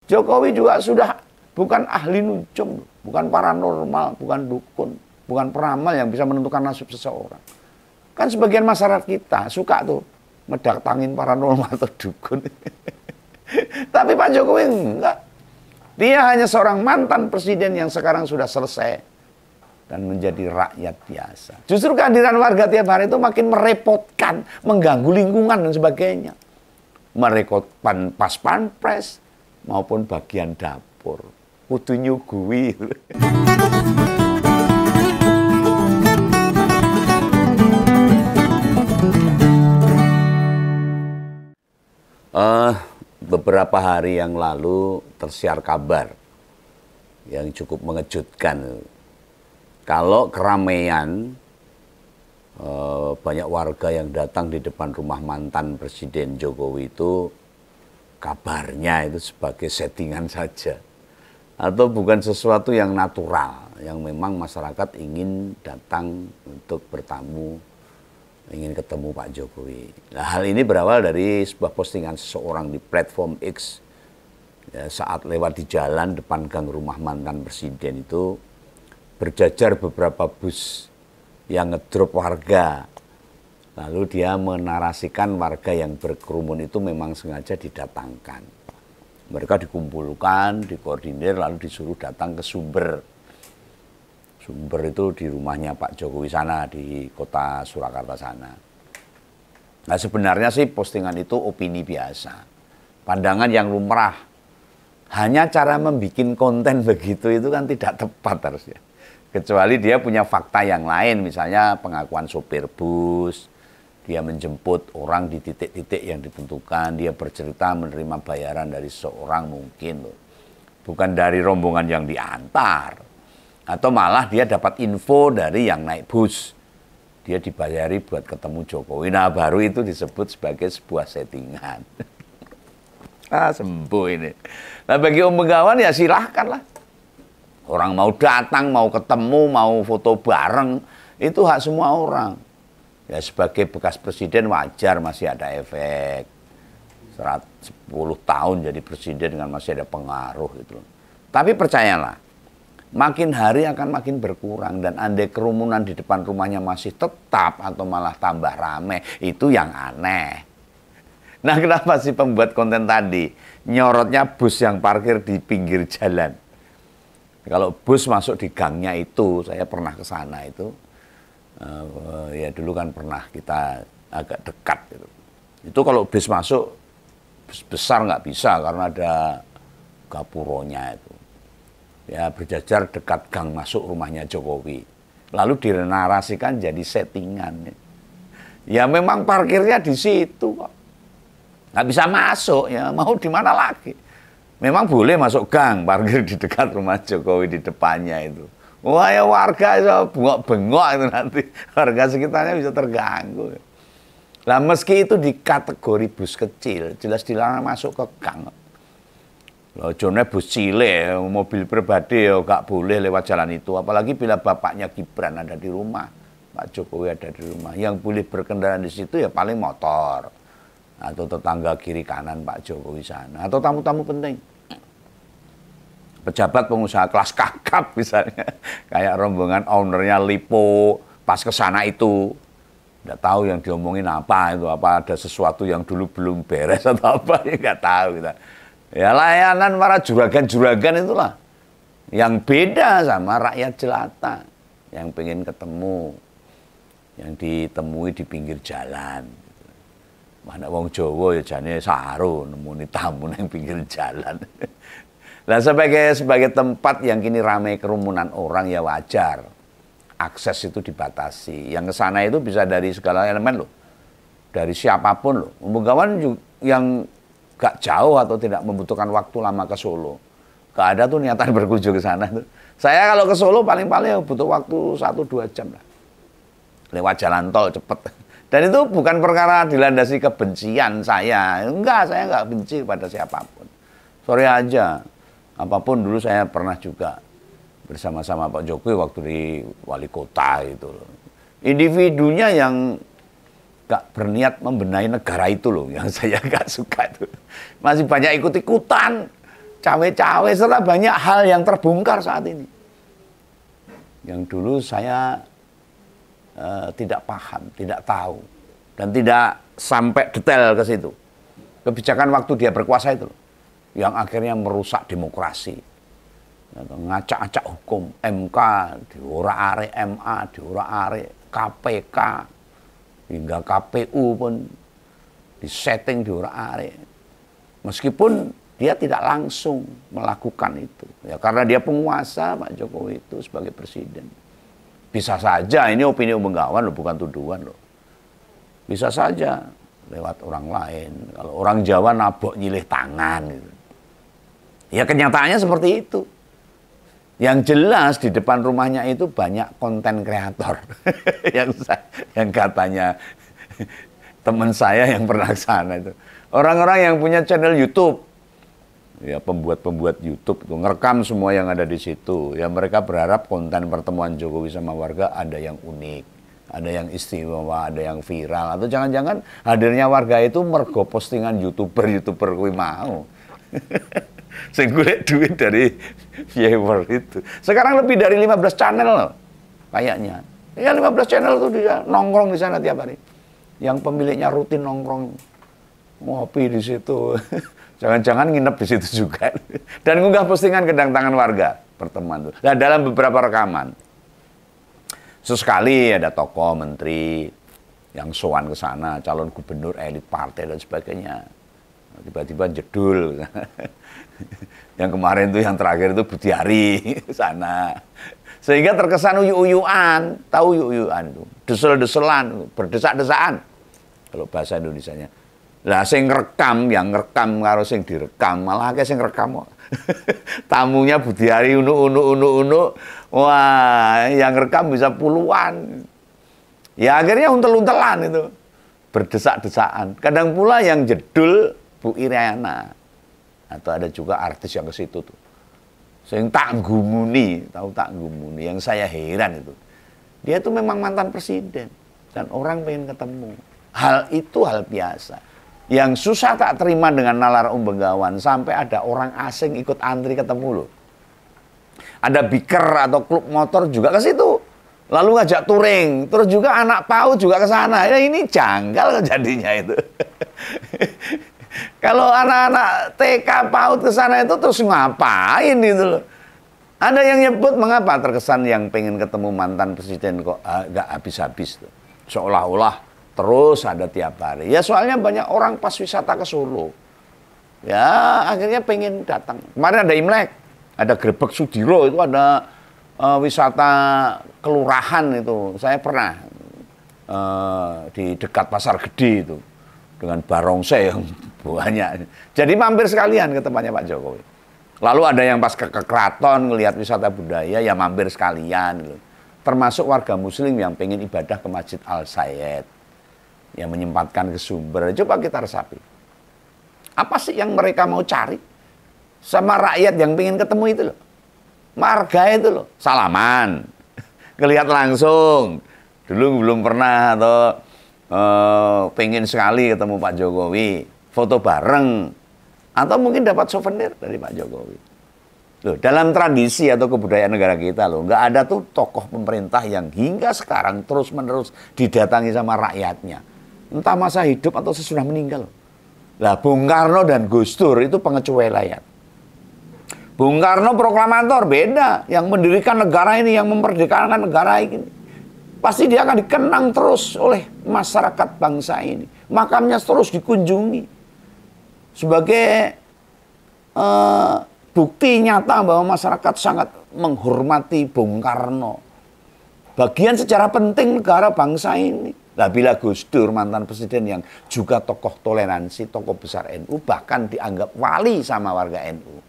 Jokowi juga sudah bukan ahli nujum, bukan paranormal, bukan dukun, bukan peramal yang bisa menentukan nasib seseorang. Kan sebagian masyarakat kita suka tuh mendatangin paranormal atau dukun. Tapi Pak Jokowi enggak. Dia hanya seorang mantan presiden yang sekarang sudah selesai dan menjadi rakyat biasa. Justru kehadiran warga tiap hari itu makin merepotkan, mengganggu lingkungan dan sebagainya. Merepotkan pas pampres maupun bagian dapur. Kudu nyugui. Beberapa hari yang lalu tersiar kabar yang cukup mengejutkan. Kalau keramaian banyak warga yang datang di depan rumah mantan Presiden Jokowi itu kabarnya itu sebagai settingan saja. Atau bukan sesuatu yang natural, yang memang masyarakat ingin datang untuk bertamu, ingin ketemu Pak Jokowi. Nah, hal ini berawal dari sebuah postingan seseorang di platform X. Ya, saat lewat di jalan depan gang rumah mantan presiden itu berjajar beberapa bus yang ngedrop warga. Lalu dia menarasikan warga yang berkerumun itu memang sengaja didatangkan. Mereka dikumpulkan, dikoordinir, lalu disuruh datang ke Sumber. Sumber itu di rumahnya Pak Jokowi sana, di kota Surakarta sana. Nah sebenarnya sih postingan itu opini biasa. Pandangan yang lumrah. Hanya cara membuat konten begitu itu kan tidak tepat harusnya. Kecuali dia punya fakta yang lain, misalnya pengakuan sopir bus, dia menjemput orang di titik-titik yang ditentukan, dia bercerita menerima bayaran dari seorang mungkin, bukan dari rombongan yang diantar. Atau malah dia dapat info dari yang naik bus. Dia dibayari buat ketemu Jokowi. Nah baru itu disebut sebagai sebuah settingan. Sembuh ini. Nah bagi Om Begawan ya silahkan lah. Orang mau datang, mau ketemu, mau foto bareng, itu hak semua orang. Ya sebagai bekas presiden wajar masih ada efek. 10 tahun jadi presiden dengan masih ada pengaruh gitu. Tapi percayalah, makin hari akan makin berkurang dan andai kerumunan di depan rumahnya masih tetap atau malah tambah rame, itu yang aneh. Nah kenapa sih pembuat konten tadi nyorotnya bus yang parkir di pinggir jalan? Kalau bus masuk di gangnya itu, saya pernah ke sana itu, ya dulu kan pernah kita agak dekat gitu. Itu kalau bus masuk, bus besar nggak bisa karena ada gapuronya itu. Ya berjajar dekat gang masuk rumahnya Jokowi. Lalu dinarasikan jadi settingan. Ya memang parkirnya di situ kok. Nggak bisa masuk, ya mau di mana lagi. Memang boleh masuk gang, parkir di dekat rumah Jokowi di depannya itu. Wah ya warga itu bengok-bengok itu nanti. Warga sekitarnya bisa terganggu. Nah meski itu di kategori bus kecil, jelas dilarang masuk ke gang. Loh, jone bus cilik, mobil pribadi ya gak boleh lewat jalan itu. Apalagi bila bapaknya Gibran ada di rumah, Pak Jokowi ada di rumah. Yang boleh berkendara di situ ya paling motor. Atau tetangga kiri kanan Pak Jokowi sana. Atau tamu-tamu penting. Pejabat pengusaha kelas kakap misalnya. Kayak rombongan ownernya Lipo pas ke sana itu. Nggak tahu yang diomongin apa itu. Apa ada sesuatu yang dulu belum beres atau apa. Ya nggak tahu kita. Ya layanan para juragan-juragan itulah yang beda sama rakyat jelata yang pengen ketemu, yang ditemui di pinggir jalan. Mana wong Jawa ya jane saru nemuni tamu nang pinggir jalan. Nah sebagai tempat yang kini ramai kerumunan orang ya wajar. Akses itu dibatasi. Yang ke sana itu bisa dari segala elemen loh. Dari siapapun loh. Om Begawan yang gak jauh atau tidak membutuhkan waktu lama ke Solo. Gak ada tuh niatan berkunjung ke sana tuh. Saya kalau ke Solo paling-paling butuh waktu 1-2 jam lah. Lewat jalan tol cepet. Dan itu bukan perkara dilandasi kebencian saya. Enggak, saya enggak benci pada siapapun. Sorry aja. Apapun dulu saya pernah juga bersama-sama Pak Jokowi waktu di wali kota itu. Individunya yang gak berniat membenahi negara itu loh, yang saya gak suka itu. Masih banyak ikut-ikutan. cawe-cawe, serta banyak hal yang terbongkar saat ini. Yang dulu saya tidak paham, tidak tahu, dan tidak sampai detail ke situ. Kebijakan waktu dia berkuasa itu, yang akhirnya merusak demokrasi. Ngacak-acak hukum, MK, diurak-arik MA, diurak-arik KPK, hingga KPU pun disetting diurak-arik. Meskipun dia tidak langsung melakukan itu. Ya, karena dia penguasa, Pak Jokowi itu sebagai presiden. Bisa saja, ini opini Begawan loh, bukan tuduhan loh. Bisa saja lewat orang lain. Kalau orang Jawa nabok nyilih tangan gitu. Ya kenyataannya seperti itu. Yang jelas di depan rumahnya itu banyak konten kreator. yang katanya teman saya yang pernah ke sana itu. Orang-orang yang punya channel YouTube. Ya pembuat-pembuat YouTube itu ngerekam semua yang ada di situ. Ya mereka berharap konten pertemuan Jokowi sama warga ada yang unik, ada yang istimewa, ada yang viral, atau jangan-jangan hadirnya warga itu mergo postingan YouTuber kuwi mau. Sing golek duit dari viewer itu. Sekarang lebih dari 15 channel loh, kayaknya. Ya 15 channel tuh dia nongkrong di sana tiap hari. Yang pemiliknya rutin nongkrong ngopi di situ. Jangan-jangan nginep di situ juga. Dan ngunggah postingan kedatangan warga pertemuan itu. Nah, dalam beberapa rekaman, sesekali ada tokoh menteri yang sowan ke sana, calon gubernur, elit partai dan sebagainya. Tiba-tiba jedul. Yang kemarin itu, yang terakhir itu Budiari ke sana. Sehingga terkesan uyuk-uyukan, tahu uyuk-uyukan itu, desel-deselan, berdesak-desaan. Kalau bahasa Indonesianya. Lah sing rekam, yang rekam karo sing direkam, malah akeh sing rekam kok. Tamunya Budiari unu. Wah, yang rekam bisa puluhan. Ya akhirnya untel-untelan itu. Berdesak-desaan. Kadang pula yang jedul Bu Iriana. Atau ada juga artis yang ke situ tuh. Sing tak gumuni, tahu tak gumuni, yang saya heran itu. Dia tuh memang mantan presiden dan orang pengen ketemu. Hal itu hal biasa. Yang susah tak terima dengan nalar Begawan, sampai ada orang asing ikut antri ketemu loh. Ada biker atau klub motor juga ke situ. Lalu ngajak touring, terus juga anak PAUD juga ke sana. Ya ini janggal jadinya itu. Kalau anak-anak TK PAUD ke sana itu terus ngapain itu loh. Ada yang nyebut mengapa terkesan yang pengen ketemu mantan presiden kok gak habis-habis tuh. Seolah-olah terus ada tiap hari. Ya soalnya banyak orang pas wisata ke Solo. Ya akhirnya pengen datang. Kemarin ada Imlek, ada Grebek Sudiro, itu ada wisata kelurahan itu. Saya pernah di dekat Pasar Gede itu. Dengan barongsai yang banyak. Jadi mampir sekalian ke tempatnya Pak Jokowi. Lalu ada yang pas ke keraton ngelihat wisata budaya, ya mampir sekalian gitu. Termasuk warga muslim yang pengen ibadah ke Masjid Al-Sayyid, yang menyempatkan ke Sumber. Coba kita resapi. Apa sih yang mereka mau cari sama rakyat yang pengen ketemu itu loh? Marga itu loh, salaman, ngelihat langsung. Dulu belum pernah atau pengen sekali ketemu Pak Jokowi, foto bareng, atau mungkin dapat souvenir dari Pak Jokowi. Loh, dalam tradisi atau kebudayaan negara kita loh, nggak ada tuh tokoh pemerintah yang hingga sekarang terus-menerus didatangi sama rakyatnya. Entah masa hidup atau sesudah meninggal. Lah Bung Karno dan Gus Dur itu pengecualian. Bung Karno proklamator beda, yang mendirikan negara ini, yang memerdekakan negara ini. Pasti dia akan dikenang terus oleh masyarakat bangsa ini. Makamnya terus dikunjungi. Sebagai bukti nyata bahwa masyarakat sangat menghormati Bung Karno. Bagian sejarah penting negara bangsa ini. Nah, bila Gus Dur, mantan presiden yang juga tokoh toleransi, tokoh besar NU, bahkan dianggap wali sama warga NU.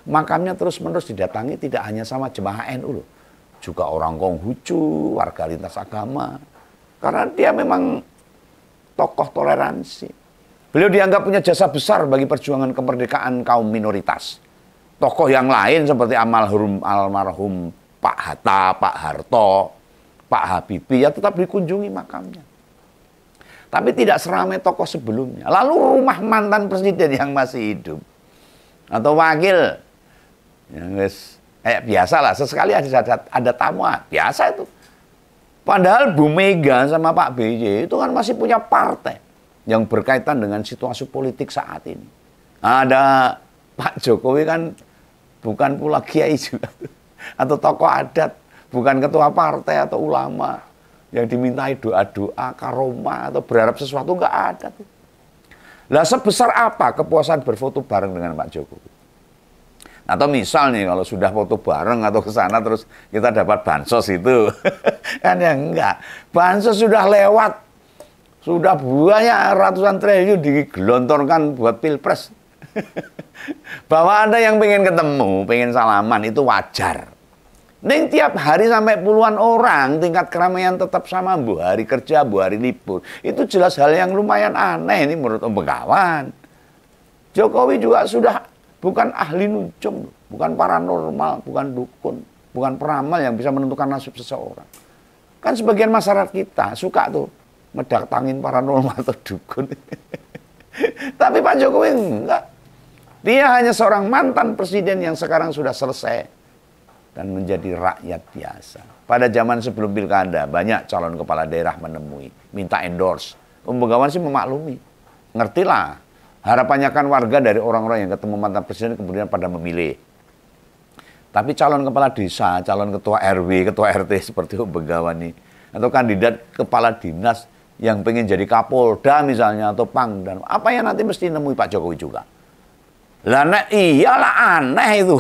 Makamnya terus-menerus didatangi tidak hanya sama jemaah NU loh. Juga orang Konghucu, warga lintas agama. Karena dia memang tokoh toleransi. Beliau dianggap punya jasa besar bagi perjuangan kemerdekaan kaum minoritas. Tokoh yang lain seperti almarhum Pak Hatta, Pak Harto, Pak Habibie, ya tetap dikunjungi makamnya. Tapi tidak seramai tokoh sebelumnya. Lalu rumah mantan presiden yang masih hidup, atau wakil. Yang kayak biasa lah, sesekali ada tamu, biasa itu. Padahal Bu Mega sama Pak BY itu kan masih punya partai yang berkaitan dengan situasi politik saat ini. Ada Pak Jokowi kan bukan pula kiai juga, atau tokoh adat, bukan ketua partai atau ulama yang dimintai doa-doa, karomah atau berharap sesuatu, nggak ada tuh. Lah sebesar apa kepuasan berfoto bareng dengan Pak Jokowi? Atau misal nih kalau sudah foto bareng atau ke sana terus kita dapat bansos itu. Kan ya enggak. Bansos sudah lewat. Sudah banyak ratusan triliun digelontorkan buat pilpres. Bahwa ada yang pengen ketemu, pengen salaman itu wajar. Ning tiap hari sampai puluhan orang, tingkat keramaian tetap sama, bu hari kerja, bu hari libur. Itu jelas hal yang lumayan aneh ini menurut Om Begawan. Jokowi juga sudah bukan ahli nujum, bukan paranormal, bukan dukun, bukan peramal yang bisa menentukan nasib seseorang. Kan sebagian masyarakat kita suka tuh mendatangin paranormal atau dukun. Tapi Pak Jokowi enggak. Dia hanya seorang mantan presiden yang sekarang sudah selesai dan menjadi rakyat biasa. Pada zaman sebelum pilkada, banyak calon kepala daerah menemui, minta endorse. Om Begawan sih memaklumi. Ngertilah. Harapannya kan warga dari orang-orang yang ketemu mantan presiden kemudian pada memilih. Tapi calon kepala desa, calon ketua RW, ketua RT seperti Om Begawan ini, atau kandidat kepala dinas yang pengen jadi Kapolda misalnya, atau Pangdam, apa yang nanti mesti nemui Pak Jokowi juga. Lah iyalah aneh itu.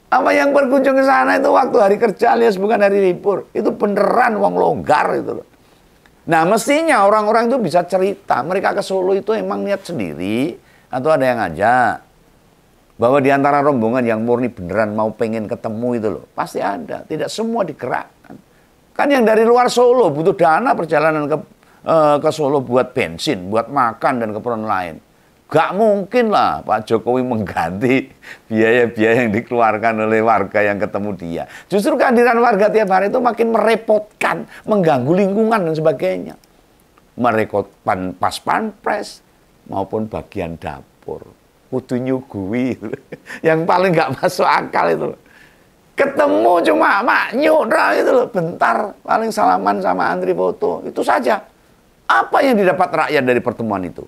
Apa yang berkunjung ke sana itu waktu hari kerja alias bukan hari libur. Itu beneran wong longgar itu loh. Nah mestinya orang-orang itu bisa cerita, mereka ke Solo itu emang niat sendiri atau ada yang ngajak. Bahwa di antara rombongan yang murni beneran mau pengen ketemu itu loh, pasti ada. Tidak semua digerakkan. Kan yang dari luar Solo butuh dana perjalanan ke Solo buat bensin, buat makan dan keperluan lain. Gak mungkin lah Pak Jokowi mengganti biaya-biaya yang dikeluarkan oleh warga yang ketemu dia. Justru kehadiran warga tiap hari itu makin merepotkan, mengganggu lingkungan dan sebagainya. Merepotkan pas pampres maupun bagian dapur. Kudu nyugui. Yang paling gak masuk akal itu. Ketemu cuma nyutra itu loh, bentar paling salaman sama antri foto. Itu saja. Apa yang didapat rakyat dari pertemuan itu?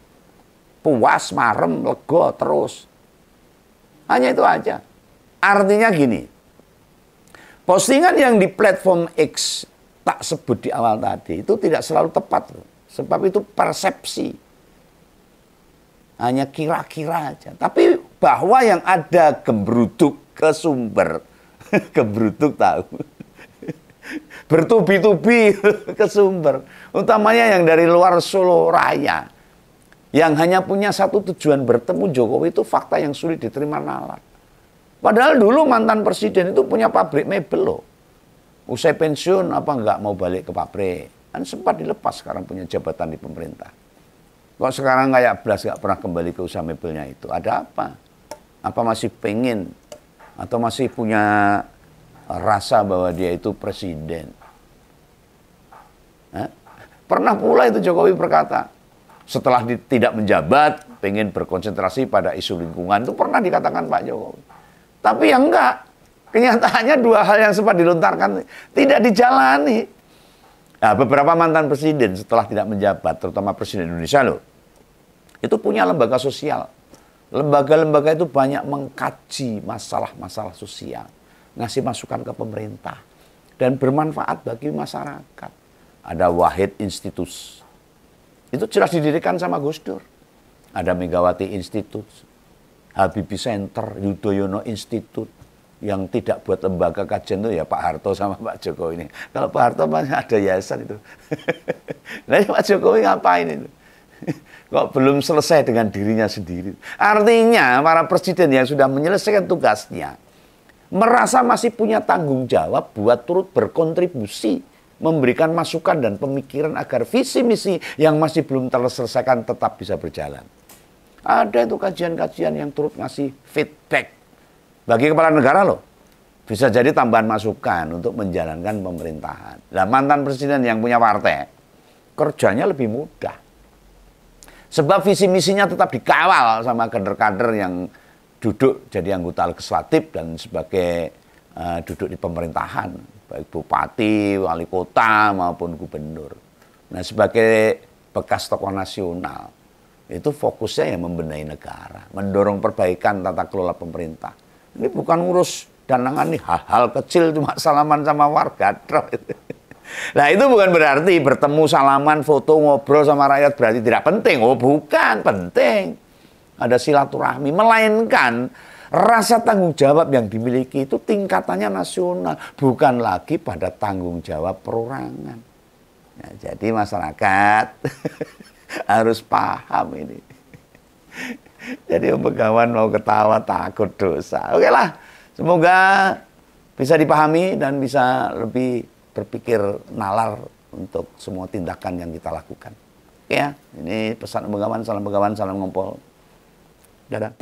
Puas, marem, lego, terus. Hanya itu aja. Artinya gini, postingan yang di platform X tak sebut di awal tadi, itu tidak selalu tepat. Sebab itu persepsi. Hanya kira-kira aja. Tapi bahwa yang ada gembruduk ke sumber, gembruduk tahu. Bertubi-tubi ke sumber. Utamanya yang dari luar Solo Raya. Yang hanya punya satu tujuan bertemu Jokowi itu fakta yang sulit diterima nalar. Padahal dulu mantan presiden itu punya pabrik mebel loh. Usai pensiun apa enggak mau balik ke pabrik. Kan sempat dilepas sekarang punya jabatan di pemerintah. Kok sekarang kayak belas enggak pernah kembali ke usaha mebelnya itu. Ada apa? Apa masih pengen? Atau masih punya rasa bahwa dia itu presiden? Pernah pula itu Jokowi berkata, setelah tidak menjabat, pengen berkonsentrasi pada isu lingkungan. Itu pernah dikatakan Pak Jokowi. Tapi ya enggak. Kenyataannya dua hal yang sempat dilontarkan tidak dijalani. Nah, beberapa mantan presiden setelah tidak menjabat, terutama presiden Indonesia loh, itu punya lembaga sosial. Lembaga-lembaga itu banyak mengkaji masalah-masalah sosial. Ngasih masukan ke pemerintah. Dan bermanfaat bagi masyarakat. Ada Wahid Institute. Itu jelas didirikan sama Gus Dur. Ada Megawati Institute, Habibie Center, Yudhoyono Institute. Yang tidak buat lembaga kajian itu ya Pak Harto sama Pak Jokowi ini. Kalau Pak Harto ada yayasan itu. Nah Pak Jokowi ngapain itu? Kok belum selesai dengan dirinya sendiri. Artinya para presiden yang sudah menyelesaikan tugasnya merasa masih punya tanggung jawab buat turut berkontribusi, memberikan masukan dan pemikiran agar visi misi yang masih belum terselesaikan tetap bisa berjalan. Ada itu kajian-kajian yang turut ngasih feedback bagi kepala negara loh. Bisa jadi tambahan masukan untuk menjalankan pemerintahan. Nah mantan presiden yang punya partai kerjanya lebih mudah. Sebab visi misinya tetap dikawal sama kader-kader yang duduk jadi anggota legislatif dan sebagai duduk di pemerintahan, baik bupati, wali kota maupun gubernur. Nah, sebagai bekas tokoh nasional, itu fokusnya ya membenahi negara, mendorong perbaikan tata kelola pemerintah. Ini bukan ngurus dan nangani hal-hal kecil cuma salaman sama warga. Nah, itu bukan berarti bertemu salaman, foto, ngobrol sama rakyat berarti tidak penting. Oh, bukan, penting. Ada silaturahmi, melainkan rasa tanggung jawab yang dimiliki itu tingkatannya nasional, bukan lagi pada tanggung jawab perorangan. Nah, jadi masyarakat harus paham ini. Jadi Begawan mau ketawa takut dosa. Oke lah, semoga bisa dipahami dan bisa lebih berpikir nalar untuk semua tindakan yang kita lakukan. Oke ya, ini pesan Begawan, salam ngompol. Dadah.